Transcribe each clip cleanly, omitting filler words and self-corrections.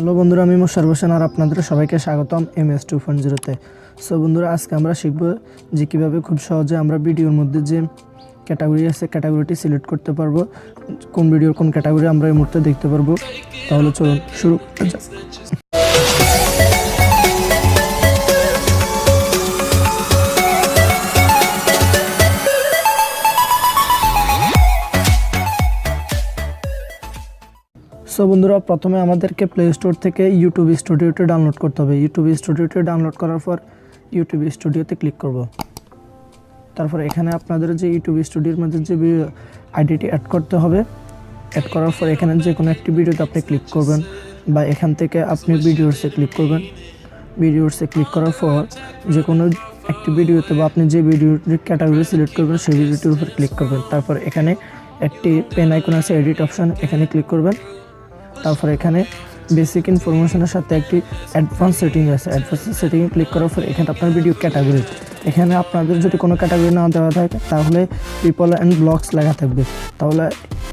Hello বন্ধুরা, আমি মোশাররফ হোসেন আর আপনাদের সবাইকে স্বাগতম MH2.0-তে। সো বন্ধুরা, আজকে আমরা শিখব যে কীভাবে খুব সহজে আমরা ভিডিওর মধ্যে যে ক্যাটাগরি আছে ক্যাটাগরিটি সিলেক্ট করতে পারবো, কোন ভিডিওর কোন ক্যাটাগরি আমরা এই মুহূর্তে দেখতে পারবো। তাহলে চলুন শুরু করতে যাক। সো বন্ধুরা, প্রথমে আমাদেরকে প্লে স্টোর থেকে ইউটিউব স্টুডিওতে ডাউনলোড করতে হবে। ইউটিউব স্টুডিওতে ডাউনলোড করার পর ইউটিউব স্টুডিওতে ক্লিক করব। তারপর এখানে আপনাদের যে ইউটিউব স্টুডিওর মধ্যে যে আইডিটি অ্যাড করতে হবে, অ্যাড করার পর এখানে যে কোনো একটি ভিডিওতে আপনি ক্লিক করবেন বা এখান থেকে আপনি ভিডিওসে ক্লিক করবেন। ভিডিওসে ক্লিক করার পর যে কোনো একটি ভিডিওতে বা আপনি যে ভিডিওর ক্যাটাগরি সিলেক্ট করবেন সেই ভিডিওটির উপর ক্লিক করবেন। তারপর এখানে একটি পেন আইকন আছে, এডিট অপশান, এখানে ক্লিক করবেন। তারপর এখানে বেসিক ইনফরমেশনের সাথে একটি অ্যাডভান্স সেটিং আছে, অ্যাডভান্স সেটিংয়ে ক্লিক করার পর এখানে আপনার ভিডিও ক্যাটাগরি, এখানে আপনাদের যদি কোনো ক্যাটাগরি না দেওয়া থাকে তাহলে পিপল অ্যান্ড ব্লগস লেখা থাকবে। তাহলে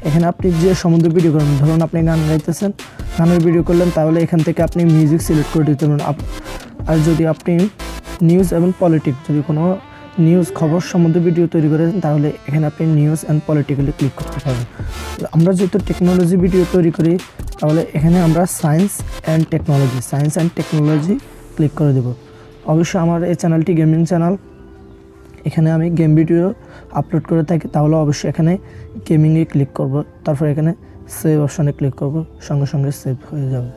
এখানে আপনি যে সম্বন্ধে ভিডিও করবেন, ধরুন আপনি গান গাইতেছেন, গানের ভিডিও করলেন, তাহলে এখান থেকে আপনি মিউজিক সিলেক্ট করে দিতে পারেন। আর যদি আপনি নিউজ এবং পলিটিক্স, যদি কোনো নিউজ খবর সম্বন্ধে ভিডিও তৈরি করেন তাহলে এখানে আপনি নিউজ অ্যান্ড পলিটিক্যালি ক্লিক করতে পারবেন। আমরা যেহেতু টেকনোলজি ভিডিও তৈরি করি তাহলে এখানে আমরা সায়েন্স অ্যান্ড টেকনোলজি ক্লিক করে দেব। অবশ্যই আমার এই চ্যানেলটি গেমিং চ্যানেল, এখানে আমি গেম ভিডিও আপলোড করে থাকি, তাহলে অবশ্যই এখানে গেমিংয়ে ক্লিক করব। তারপর এখানে সেভ অপশানে ক্লিক করব, সঙ্গে সঙ্গে সেভ হয়ে যাবে।